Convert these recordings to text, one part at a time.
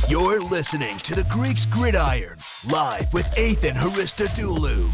You're listening to the Greeks Gridiron, live with Ethan Haristadoulou.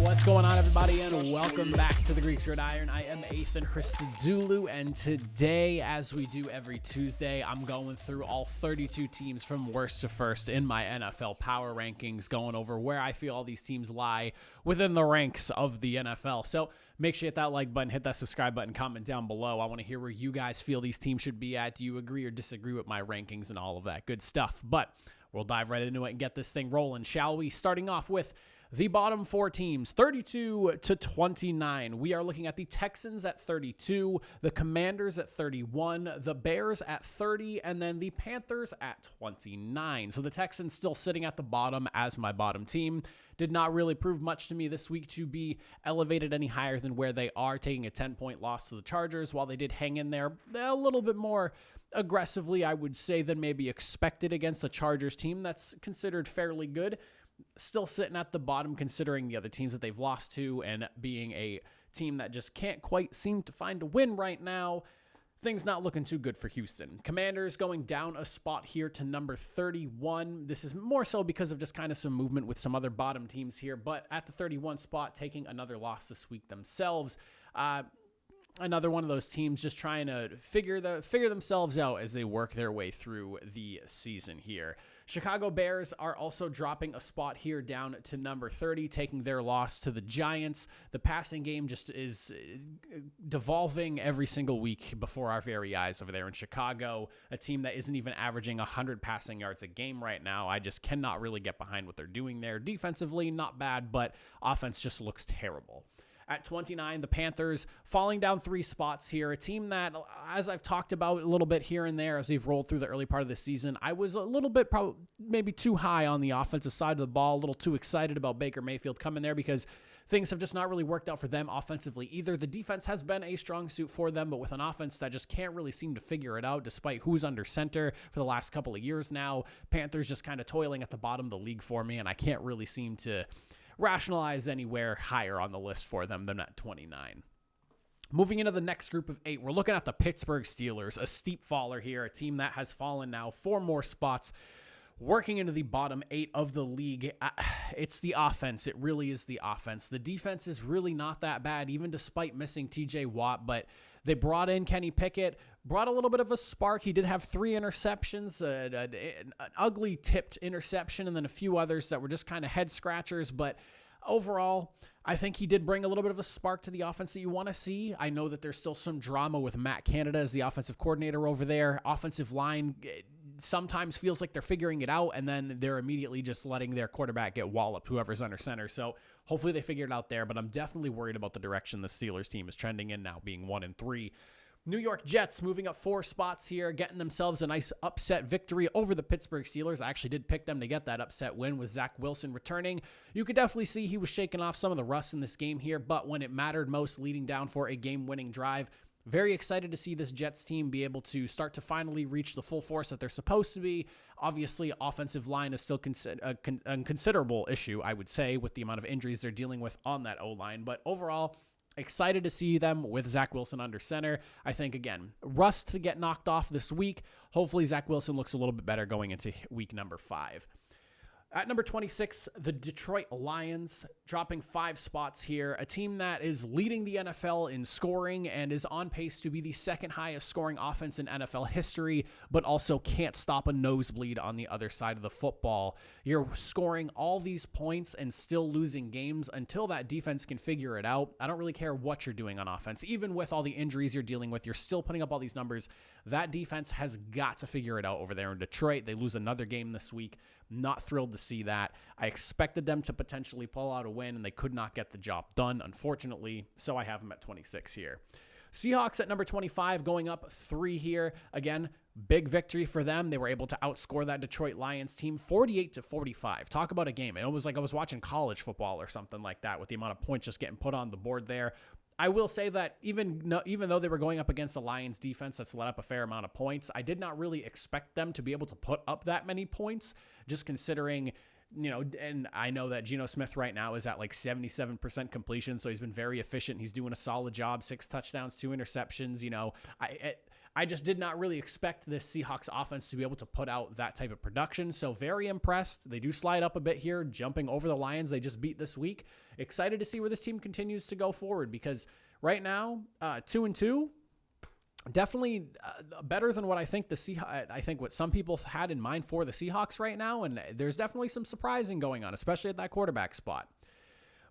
What's going on, everybody, and welcome back to the Greeks Gridiron. I am Ethan Haristadoulou, and today, as we do every Tuesday, I'm going through all 32 teams from worst to first in my NFL power rankings, going over where I feel all these teams lie within the ranks of the NFL. So make sure you hit that like button, hit that subscribe button, comment down below. I want to hear where you guys feel these teams should be at. Do you agree or disagree with my rankings and all of that good stuff? But we'll dive right into it and get this thing rolling, shall we? Starting off with the bottom four teams, 32 to 29. We are looking at the Texans at 32, the Commanders at 31, the Bears at 30, and then the Panthers at 29. So the Texans still sitting at the bottom as my bottom team. Did not really prove much to me this week to be elevated any higher than where they are, taking a 10-point loss to the Chargers. While they did hang in there a little bit more aggressively, I would say, than maybe expected against a Chargers team that's considered fairly good. Still sitting at the bottom considering the other teams that they've lost to, and being a team that just can't quite seem to find a win right now. Things not looking too good for Houston. Commanders going down a spot here to number 31. This is more so because of just kind of some movement with some other bottom teams here, but at the 31 spot, taking another loss this week themselves. Another one of those teams just trying to figure themselves out as they work their way through the season here. Chicago Bears are also dropping a spot here down to number 30, taking their loss to the Giants. The passing game just is devolving every single week before our very eyes over there in Chicago, a team that isn't even averaging 100 passing yards a game right now. I just cannot really get behind what they're doing there. Defensively, not bad, but offense just looks terrible. At 29, the Panthers falling down 3 spots here. A team that, as I've talked about a little bit here and there as we've rolled through the early part of the season, I was a little bit maybe too high on the offensive side of the ball, a little too excited about Baker Mayfield coming there because things have just not really worked out for them offensively either. The defense has been a strong suit for them, but with an offense that just can't really seem to figure it out despite who's under center for the last couple of years now. Panthers just kind of toiling at the bottom of the league for me, and I can't really seem to rationalize anywhere higher on the list for them than at 29. Moving into the next group of 8, we're looking at the Pittsburgh Steelers, a steep faller here, a team that has fallen now 4 more spots, working into the bottom 8 of the league. It's the offense. It really is the offense. The defense is really not that bad, even despite missing TJ Watt, but they brought in Kenny Pickett, brought a little bit of a spark. He did have 3 interceptions, an ugly tipped interception, and then a few others that were just kind of head scratchers. But overall, I think he did bring a little bit of a spark to the offense that you want to see. I know that there's still some drama with Matt Canada as the offensive coordinator over there. Offensive line sometimes feels like they're figuring it out, and then they're immediately just letting their quarterback get walloped, whoever's under center. So hopefully they figure it out there, but I'm definitely worried about the direction the Steelers team is trending in now, being 1-3. New York Jets moving up 4 spots here, getting themselves a nice upset victory over the Pittsburgh Steelers. I actually did pick them to get that upset win with Zach Wilson returning. You could definitely see he was shaking off some of the rust in this game here, but when it mattered most, leading down for a game-winning drive, very excited to see this Jets team be able to start to finally reach the full force that they're supposed to be. Obviously, offensive line is still a considerable issue, I would say, with the amount of injuries they're dealing with on that O-line. But overall, excited to see them with Zach Wilson under center. I think, again, rust to get knocked off this week. Hopefully, Zach Wilson looks a little bit better going into week number 5. At number 26, the Detroit Lions, dropping 5 spots here. A team that is leading the NFL in scoring and is on pace to be the second highest scoring offense in NFL history, but also can't stop a nosebleed on the other side of the football. You're scoring all these points and still losing games until that defense can figure it out. I don't really care what you're doing on offense. Even with all the injuries you're dealing with, you're still putting up all these numbers. That defense has got to figure it out over there in Detroit. They lose another game this week. Not thrilled to see that. I expected them to potentially pull out a win, and they could not get the job done, unfortunately, so I have them at 26 here. Seahawks at number 25, going up 3 here. Again, big victory for them. They were able to outscore that Detroit Lions team 48-45. Talk about a game. It was like I was watching college football or something like that with the amount of points just getting put on the board there. I will say that even though they were going up against the Lions defense that's let up a fair amount of points, I did not really expect them to be able to put up that many points, just considering, and I know that Geno Smith right now is at like 77% completion, so he's been very efficient. He's doing a solid job, 6 touchdowns, 2 interceptions. I just did not really expect this Seahawks offense to be able to put out that type of production. So very impressed. They do slide up a bit here, jumping over the Lions they just beat this week. Excited to see where this team continues to go forward, because right now, 2-2, definitely better than what I think what some people had in mind for the Seahawks right now. And there's definitely some surprising going on, especially at that quarterback spot.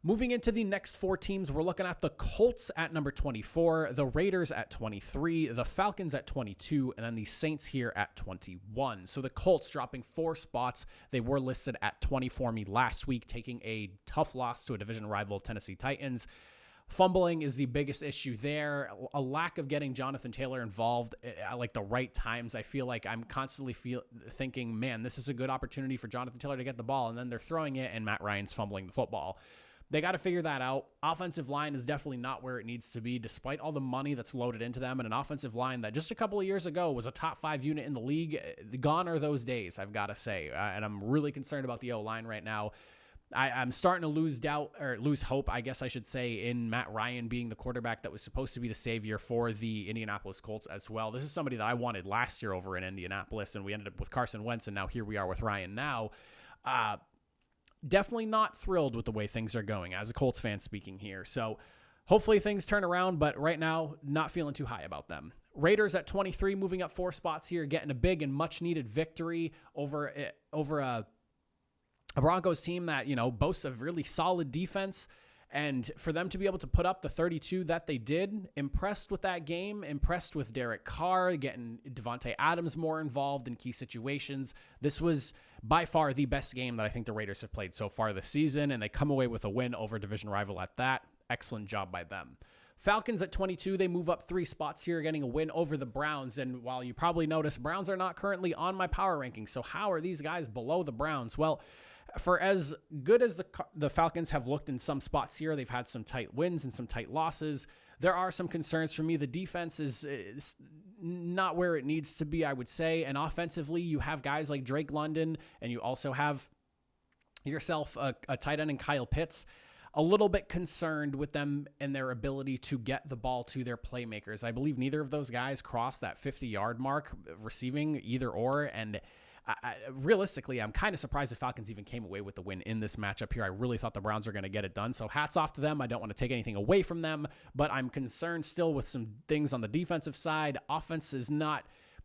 Moving into the next 4 teams, we're looking at the Colts at number 24, the Raiders at 23, the Falcons at 22, and then the Saints here at 21. So the Colts dropping 4 spots. They were listed at 20 for me last week, taking a tough loss to a division rival, Tennessee Titans. Fumbling is the biggest issue there. A lack of getting Jonathan Taylor involved at like the right times. I feel like I'm constantly thinking, man, this is a good opportunity for Jonathan Taylor to get the ball, and then they're throwing it, and Matt Ryan's fumbling the football. They got to figure that out. Offensive line is definitely not where it needs to be, despite all the money that's loaded into them, and an offensive line that just a couple of years ago was a top 5 unit in the league. Gone are those days, I've got to say, and I'm really concerned about the O-line right now. I'm starting to lose hope, I guess I should say, in Matt Ryan being the quarterback that was supposed to be the savior for the Indianapolis Colts as well. This is somebody that I wanted last year over in Indianapolis, and we ended up with Carson Wentz, and now here we are with Ryan now. Definitely not thrilled with the way things are going as a Colts fan speaking here. So hopefully things turn around, but right now, not feeling too high about them. Raiders at 23, moving up 4 spots here, getting a big and much needed victory over a Broncos team that, boasts a really solid defense. And for them to be able to put up the 32 that they did, impressed with that game, impressed with Derek Carr, getting Devontae Adams more involved in key situations. This was by far the best game that I think the Raiders have played so far this season, and they come away with a win over division rival at that. Excellent job by them. Falcons at 22, they move up 3 spots here, getting a win over the Browns. And while you probably notice, Browns are not currently on my power rankings. So how are these guys below the Browns? Well, for as good as the Falcons have looked in some spots here, they've had some tight wins and some tight losses. There are some concerns for me. The defense is not where it needs to be, I would say. And offensively, you have guys like Drake London, and you also have yourself a tight end in Kyle Pitts. A little bit concerned with them and their ability to get the ball to their playmakers. I believe neither of those guys crossed that 50-yard mark receiving either or, and realistically, I'm kind of surprised the Falcons even came away with the win in this matchup here. I really thought the Browns were going to get it done. So hats off to them. I don't want to take anything away from them, but I'm concerned still with some things on the defensive side. Offense is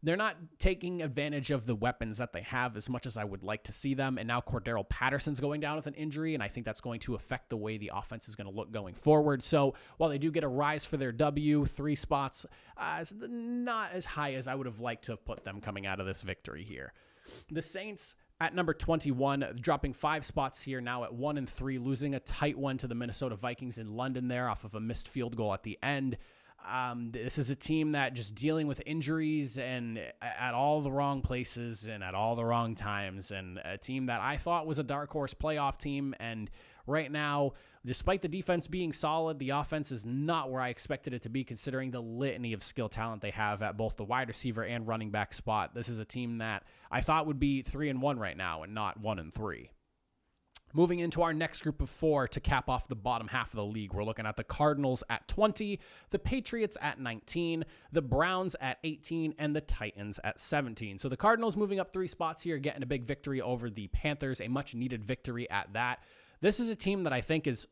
they're not taking advantage of the weapons that they have as much as I would like to see them. And now Cordero Patterson's going down with an injury, and I think that's going to affect the way the offense is going to look going forward. So while they do get a rise for their W, 3 spots, it's not as high as I would have liked to have put them coming out of this victory here. The Saints at number 21, dropping 5 spots here now at 1-3, losing a tight one to the Minnesota Vikings in London there off of a missed field goal at the end. This is a team that just dealing with injuries and at all the wrong places and at all the wrong times, and a team that I thought was a dark horse playoff team. And right now, despite the defense being solid, the offense is not where I expected it to be, considering the litany of skill talent they have at both the wide receiver and running back spot. This is a team that I thought would be 3-1 right now and not 1-3. Moving into our next group of 4 to cap off the bottom half of the league, we're looking at the Cardinals at 20, the Patriots at 19, the Browns at 18, and the Titans at 17. So the Cardinals moving up 3 spots here, getting a big victory over the Panthers, a much-needed victory at that. This is a team that I think is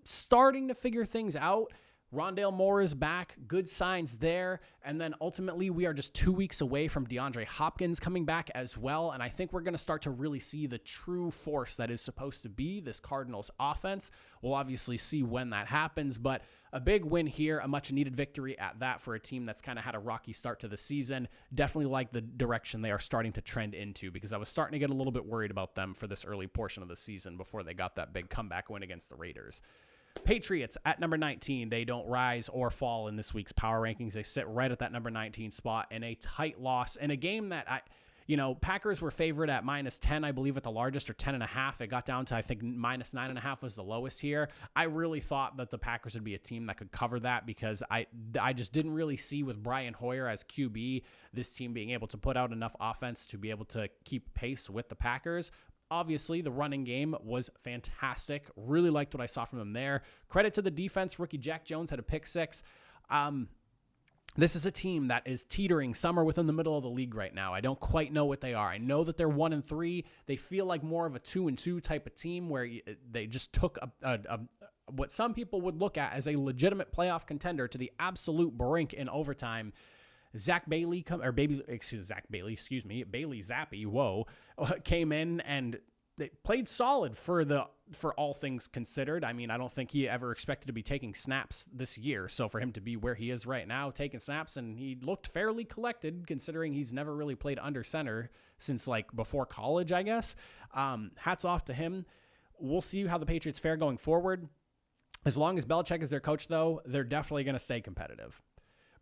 starting to figure things out. Rondale Moore is back. Good signs there. And then ultimately, we are just 2 weeks away from DeAndre Hopkins coming back as well. And I think we're going to start to really see the true force that is supposed to be this Cardinals offense. We'll obviously see when that happens, but a big win here, a much needed victory at that for a team that's kind of had a rocky start to the season. Definitely like the direction they are starting to trend into, because I was starting to get a little bit worried about them for this early portion of the season before they got that big comeback win against the Raiders. Patriots at number 19. They don't rise or fall in this week's power rankings. They sit right at that number 19 spot in a tight loss in a game that Packers were favored at -10, I believe, at the largest, or 10.5. It got down to, I think, -9.5 was the lowest here. I really thought that the Packers would be a team that could cover that, because I just didn't really see with Brian Hoyer as QB, this team being able to put out enough offense to be able to keep pace with the Packers. Obviously, the running game was fantastic. Really liked what I saw from them there. Credit to the defense. Rookie Jack Jones had a pick 6. This is a team that is teetering somewhere within the middle of the league right now. I don't quite know what they are. I know that they're 1-3. They feel like more of a 2-2 type of team where they just took what some people would look at as a legitimate playoff contender to the absolute brink in overtime. Bailey Zappi, came in and they played solid for all things considered. I mean, I don't think he ever expected to be taking snaps this year. So for him to be where he is right now, taking snaps, and he looked fairly collected considering he's never really played under center since like before college, I guess. Hats off to him. We'll see how the Patriots fare going forward. As long as Belichick is their coach, though, they're definitely going to stay competitive.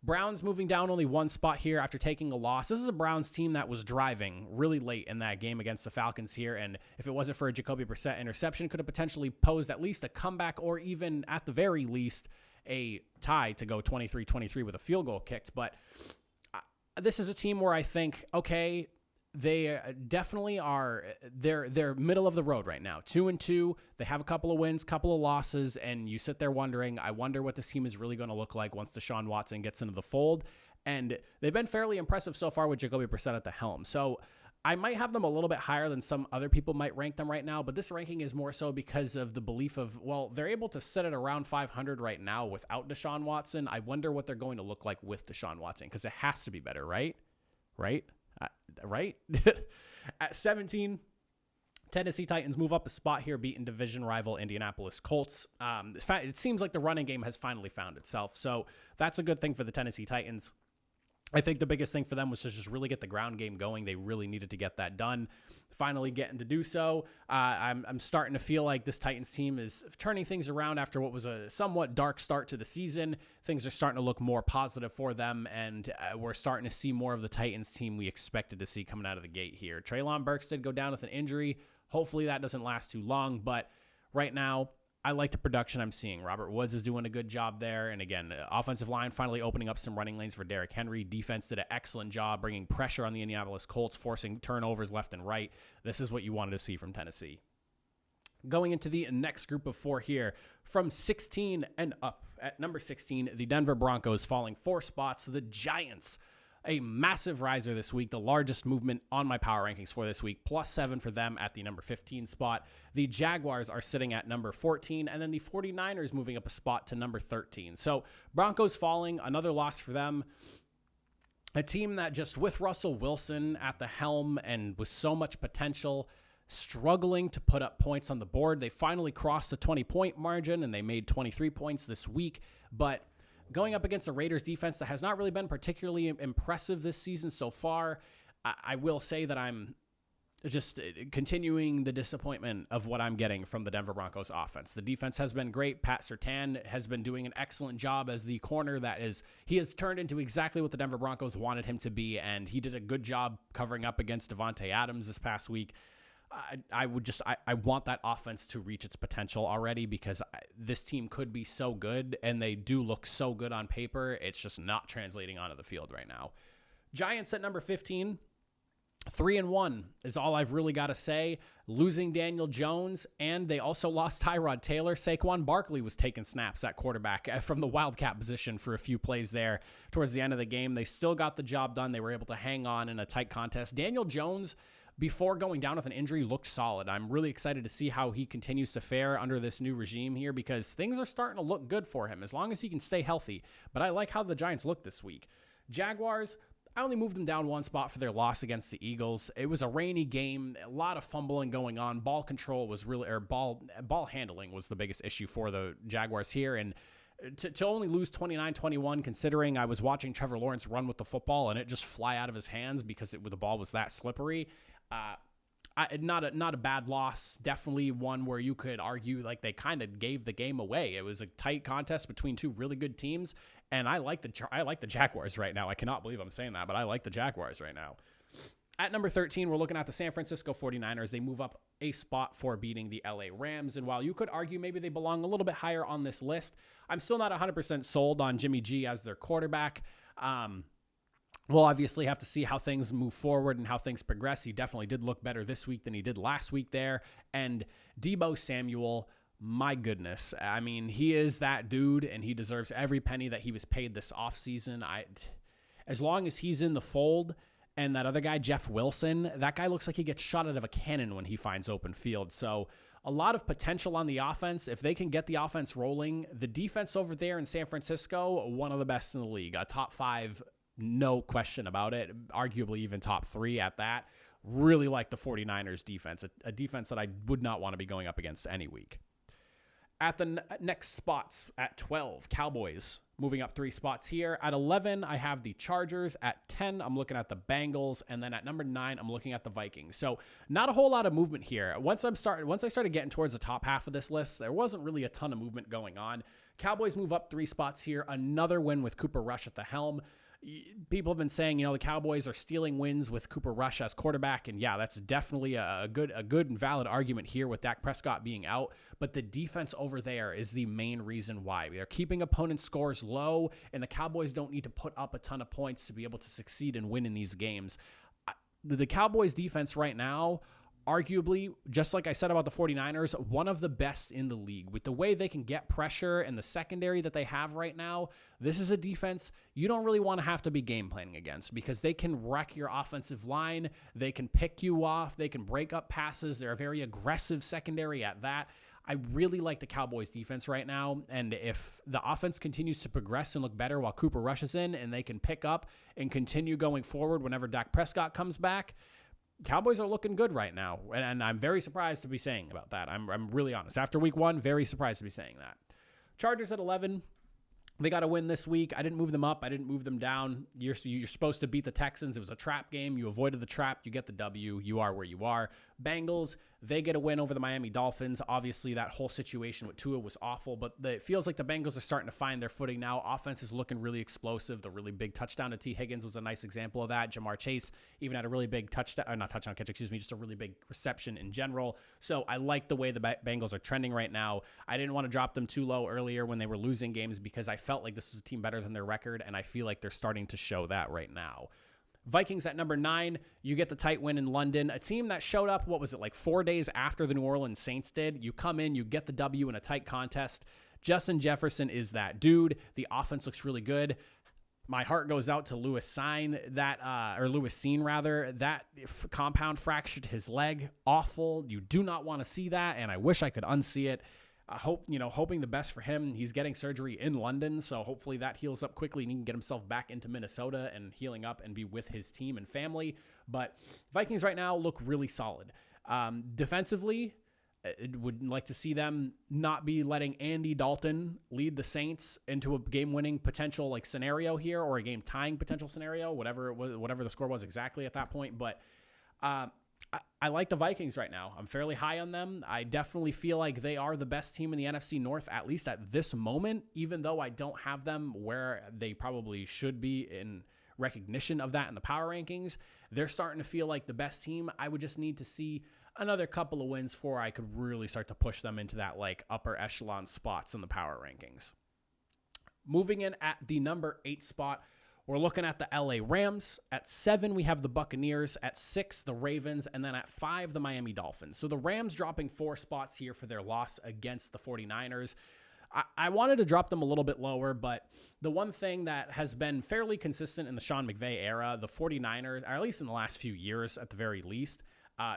Browns moving down only one spot here after taking a loss. This is a Browns team that was driving really late in that game against the Falcons here, and if it wasn't for a Jacoby Brissett interception, could have potentially posed at least a comeback or even, at the very least, a tie to go 23-23 with a field goal kicked. But this is a team where I think, okay, they definitely are, they're middle of the road right now. 2-2, they have a couple of wins, couple of losses, and you sit there wondering, I wonder what this team is really going to look like once Deshaun Watson gets into the fold. And they've been fairly impressive so far with Jacoby Brissett at the helm. So I might have them a little bit higher than some other people might rank them right now, but this ranking is more so because of the belief of, well, they're able to sit at around 500 right now without Deshaun Watson. I wonder what they're going to look like with Deshaun Watson, because it has to be better, right? Right? At 17, Tennessee Titans move up a spot here, beating division rival Indianapolis Colts. It seems like the running game has finally found itself, so that's a good thing for the Tennessee Titans. I think the biggest thing for them was to just really get the ground game going. They really needed to get that done. Finally getting to do so. I'm starting to feel like this Titans team is turning things around after what was a somewhat dark start to the season. Things are starting to look more positive for them, and we're starting to see more of the Titans team we expected to see coming out of the gate here. Treylon Burks did go down with an injury. Hopefully that doesn't last too long, but right now, I like the production I'm seeing. Robert Woods is doing a good job there. And again, offensive line finally opening up some running lanes for Derrick Henry. Defense did an excellent job bringing pressure on the Indianapolis Colts, forcing turnovers left and right. This is what you wanted to see from Tennessee. Going into the next group of four here, from 16 and up. At number 16, the Denver Broncos falling 4 spots. The Giants, a massive riser this week, the largest movement on my power rankings for this week, +7 for them at the number 15 spot. The Jaguars are sitting at number 14, and then the 49ers moving up a spot to number 13. So Broncos falling, another loss for them. A team that just with Russell Wilson at the helm and with so much potential, struggling to put up points on the board. They finally crossed the 20-point margin, and they made 23 points this week, but going up against a Raiders defense that has not really been particularly impressive this season so far, I will say that I'm just continuing the disappointment of what I'm getting from the Denver Broncos offense. The defense has been great. Pat Surtain has been doing an excellent job as the corner he has turned into exactly what the Denver Broncos wanted him to be, and he did a good job covering up against Devontae Adams this past week. I want that offense to reach its potential already, because this team could be so good, and they do look so good on paper. It's just not translating onto the field right now. Giants at number 15, 3-1 is all I've really got to say. Losing Daniel Jones, and they also lost Tyrod Taylor. Saquon Barkley was taking snaps at quarterback from the wildcat position for a few plays there towards the end of the game. They still got the job done. They were able to hang on in a tight contest. Daniel Jones, before going down with an injury, looked solid. I'm really excited to see how he continues to fare under this new regime here, because things are starting to look good for him as long as he can stay healthy. But I like how the Giants look this week. Jaguars, I only moved them down one spot for their loss against the Eagles. It was a rainy game, a lot of fumbling going on. Ball control was really, or ball handling was the biggest issue for the Jaguars here. And to only lose 29-21, considering I was watching Trevor Lawrence run with the football and it just fly out of his hands because the ball was that slippery. Not a bad loss. Definitely one where you could argue like they kind of gave the game away. It was a tight contest between two really good teams, and I like the Jaguars right now. I cannot believe I'm saying that, but I like the Jaguars right now. At number 13, we're looking at the San Francisco 49ers. They move up a spot for beating the LA Rams, and while you could argue maybe they belong a little bit higher on this list, I'm still not 100% sold on Jimmy G as their quarterback. We'll obviously have to see how things move forward and how things progress. He definitely did look better this week than he did last week there. And Deebo Samuel my goodness. I mean, he is that dude, and he deserves every penny that he was paid this offseason. As long as he's in the fold, and that other guy, Jeff Wilson, that guy looks like he gets shot out of a cannon when he finds open field. So a lot of potential on the offense. If they can get the offense rolling, the defense over there in San Francisco, one of the best in the league. A top 5, no question about it. Arguably even top 3 at that. Really like the 49ers defense, a defense that I would not want to be going up against any week. At the next spots, at 12, Cowboys moving up 3 spots here. At 11, I have the Chargers. At 10, I'm looking at the Bengals. And then at number 9, I'm looking at the Vikings. So not a whole lot of movement here. Once I started getting towards the top half of this list, there wasn't really a ton of movement going on. Cowboys move up 3 spots here. Another win with Cooper Rush at the helm. People have been saying, the Cowboys are stealing wins with Cooper Rush as quarterback, and yeah, that's definitely a good and valid argument here with Dak Prescott being out, but the defense over there is the main reason why. They're keeping opponents' scores low, and the Cowboys don't need to put up a ton of points to be able to succeed and win in these games. The Cowboys defense right now, arguably, just like I said about the 49ers, one of the best in the league. With the way they can get pressure and the secondary that they have right now, this is a defense you don't really want to have to be game planning against because they can wreck your offensive line. They can pick you off. They can break up passes. They're a very aggressive secondary at that. I really like the Cowboys defense right now, and if the offense continues to progress and look better while Cooper Rush is in and they can pick up and continue going forward whenever Dak Prescott comes back, Cowboys are looking good right now, and I'm very surprised to be saying about that. I'm really honest. After week 1, very surprised to be saying that. Chargers at 11. They got a win this week. I didn't move them up. I didn't move them down. You're supposed to beat the Texans. It was a trap game. You avoided the trap. You get the W. You are where you are. Bengals, they get a win over the Miami Dolphins. Obviously, that whole situation with Tua was awful, but it feels like the Bengals are starting to find their footing now. Offense is looking really explosive. The really big touchdown to T. Higgins was a nice example of that. Jamar Chase even had a really big just a really big reception in general. So I like the way the Bengals are trending right now. I didn't want to drop them too low earlier when they were losing games because I felt like this was a team better than their record, and I feel like they're starting to show that right now. Vikings at number 9, you get the tight win in London. A team that showed up, 4 days after the New Orleans Saints did. You come in, you get the W in a tight contest. Justin Jefferson is that dude. The offense looks really good. My heart goes out to Lewis Cine, that compound fractured his leg. Awful. You do not want to see that, and I wish I could unsee it. Hoping the best for him. He's getting surgery in London, so hopefully that heals up quickly and he can get himself back into Minnesota and healing up and be with his team and family. But Vikings right now look really solid. Defensively, I would like to see them not be letting Andy Dalton lead the Saints into a game-winning potential scenario here, or a game-tying potential scenario, whatever the score was exactly at that point. But I like the Vikings right now. I'm fairly high on them. I definitely feel like they are the best team in the NFC North, at least at this moment, even though I don't have them where they probably should be in recognition of that in the power rankings. They're starting to feel like the best team. I would just need to see another couple of wins before I could really start to push them into that upper echelon spots in the power rankings. Moving in at the number 8 spot, we're looking at the LA Rams. At 7, we have the Buccaneers. At 6, the Ravens. And then at 5, the Miami Dolphins. So the Rams dropping 4 spots here for their loss against the 49ers. I wanted to drop them a little bit lower, but the one thing that has been fairly consistent in the Sean McVay era, the 49ers, or at least in the last few years at the very least,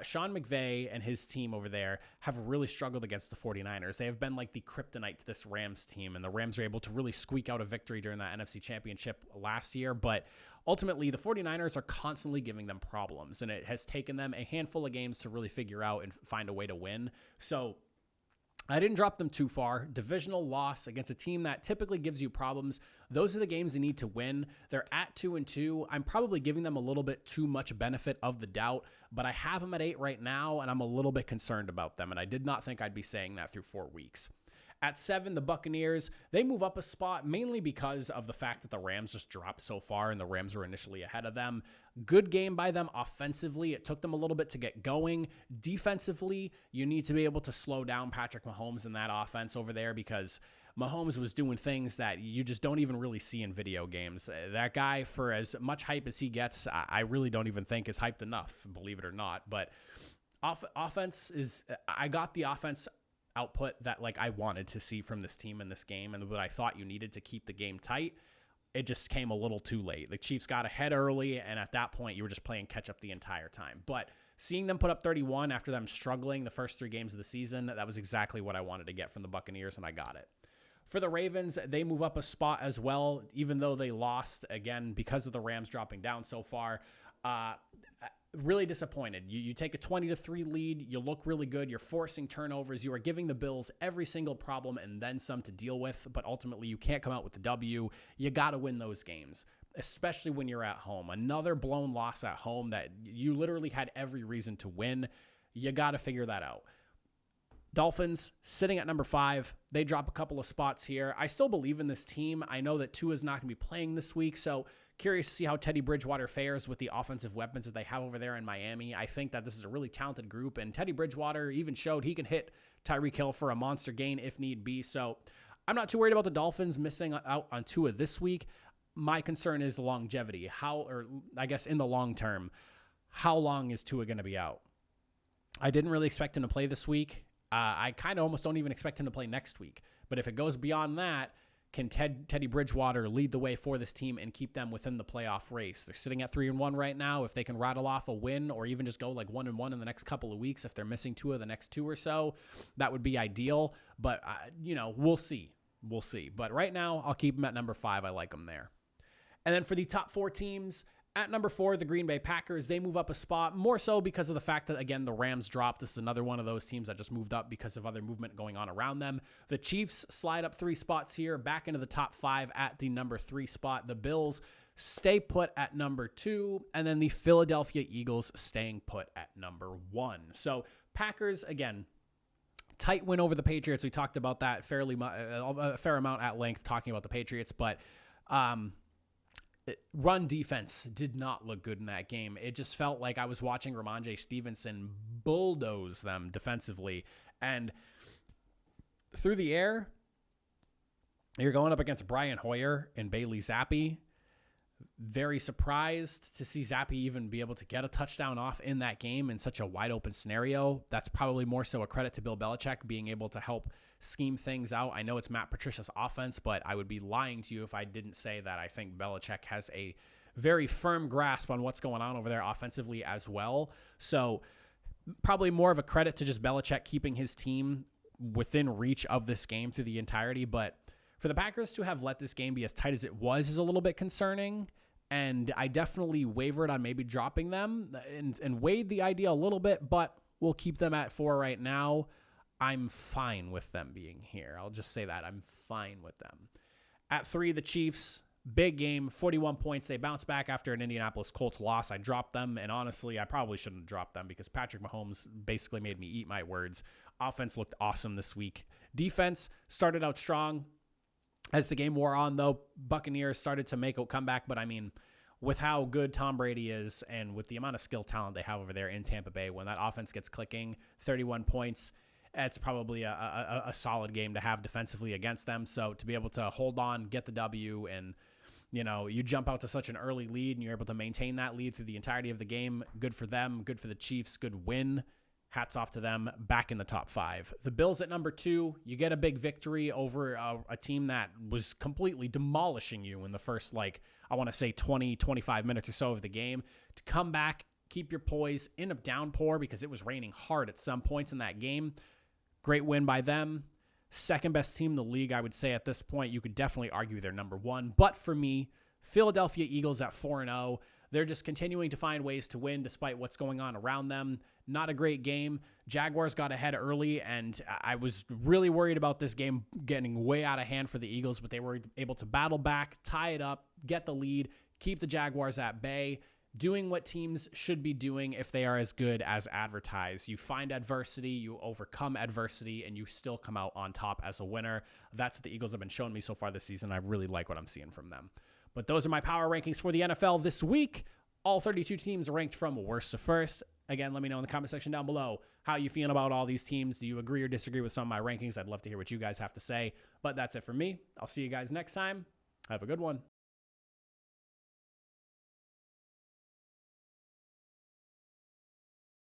Sean McVay and his team over there have really struggled against the 49ers. They have been like the kryptonite to this Rams team, and the Rams are able to really squeak out a victory during that NFC Championship last year. But ultimately, the 49ers are constantly giving them problems, and it has taken them a handful of games to really figure out and find a way to win. So I didn't drop them too far. Divisional loss against a team that typically gives you problems. Those are the games they need to win. They're at 2-2. I'm probably giving them a little bit too much benefit of the doubt, but I have them at 8 right now, and I'm a little bit concerned about them, and I did not think I'd be saying that through 4 weeks. At 7, the Buccaneers, they move up a spot mainly because of the fact that the Rams just dropped so far and the Rams were initially ahead of them. Good game by them offensively. It took them a little bit to get going. Defensively, you need to be able to slow down Patrick Mahomes in that offense over there because Mahomes was doing things that you just don't even really see in video games. That guy, for as much hype as he gets, I really don't even think is hyped enough, believe it or not. But offense is, I got the offense output that like I wanted to see from this team in this game and what I thought you needed to keep the game tight. It just came a little too late. The Chiefs got ahead early, and at that point, you were just playing catch-up the entire time. But seeing them put up 31 after them struggling the first 3 games of the season, that was exactly what I wanted to get from the Buccaneers, and I got it. For the Ravens, they move up a spot as well, even though they lost, again, because of the Rams dropping down so far. Really disappointed. You take a 20-3 lead. You look really good. You're forcing turnovers. You are giving the Bills every single problem and then some to deal with, but ultimately you can't come out with the W. You got to win those games, especially when you're at home. Another blown loss at home that you literally had every reason to win. You got to figure that out. Dolphins sitting at number 5. They drop a couple of spots here. I still believe in this team. I know that Tua's not going to be playing this week, so curious to see how Teddy Bridgewater fares with the offensive weapons that they have over there in Miami. I think that this is a really talented group, and Teddy Bridgewater even showed he can hit Tyreek Hill for a monster gain if need be. So I'm not too worried about the Dolphins missing out on Tua this week. My concern is longevity. In the long term, how long is Tua going to be out? I didn't really expect him to play this week. I kind of almost don't even expect him to play next week. But if it goes beyond that, can Teddy Bridgewater lead the way for this team and keep them within the playoff race? They're sitting at 3-1 right now. If they can rattle off a win or even just go like 1-1 in the next couple of weeks, if they're missing 2 of the next 2 or so, that would be ideal. But, we'll see. We'll see. But right now, I'll keep them at number 5. I like them there. And then for the top 4 teams, at number 4, the Green Bay Packers, they move up a spot, more so because of the fact that, again, the Rams dropped. This is another one of those teams that just moved up because of other movement going on around them. The Chiefs slide up 3 spots here, back into the top 5 at the number 3 spot. The Bills stay put at number 2, and then the Philadelphia Eagles staying put at number 1. So Packers, again, tight win over the Patriots. We talked about that a fair amount at length talking about the Patriots, but run defense did not look good in that game. It just felt like I was watching Ramondre Stevenson bulldoze them defensively. And through the air, you're going up against Brian Hoyer and Bailey Zappi. Very surprised to see Zappi even be able to get a touchdown off in that game in such a wide open scenario. That's probably more so a credit to Bill Belichick being able to help scheme things out. I know it's Matt Patricia's offense, but I would be lying to you if I didn't say that I think Belichick has a very firm grasp on what's going on over there offensively as well. So probably more of a credit to just Belichick keeping his team within reach of this game through the entirety. But for the Packers to have let this game be as tight as it was is a little bit concerning. And I definitely wavered on maybe dropping them and weighed the idea a little bit, but we'll keep them at 4 right now. I'm fine with them being here. I'll just say that. I'm fine with them. At 3, the Chiefs, big game, 41 points. They bounce back after an Indianapolis Colts loss. I dropped them, and honestly, I probably shouldn't have dropped them because Patrick Mahomes basically made me eat my words. Offense looked awesome this week. Defense started out strong. As the game wore on, though, Buccaneers started to make a comeback, but I mean, with how good Tom Brady is and with the amount of skill talent they have over there in Tampa Bay, when that offense gets clicking, 31 points, it's probably a solid game to have defensively against them. So to be able to hold on, get the W, and you jump out to such an early lead and you're able to maintain that lead through the entirety of the game, good for them, good for the Chiefs, good win. Hats off to them, back in the top 5. The Bills at number 2, you get a big victory over a team that was completely demolishing you in the first, 20, 25 minutes or so of the game. To come back, keep your poise in a downpour because it was raining hard at some points in that game. Great win by them. Second best team in the league, I would say at this point. You could definitely argue they're number 1. But for me, Philadelphia Eagles at 4-0. They're just continuing to find ways to win despite what's going on around them. Not a great game. Jaguars got ahead early, and I was really worried about this game getting way out of hand for the Eagles, but they were able to battle back, tie it up, get the lead, keep the Jaguars at bay, doing what teams should be doing if they are as good as advertised. You find adversity, you overcome adversity, and you still come out on top as a winner. That's what the Eagles have been showing me so far this season. I really like what I'm seeing from them. But those are my power rankings for the NFL this week. All 32 teams are ranked from worst to first. Again, let me know in the comment section down below how you feeling about all these teams. Do you agree or disagree with some of my rankings? I'd love to hear what you guys have to say. But that's it for me. I'll see you guys next time. Have a good one.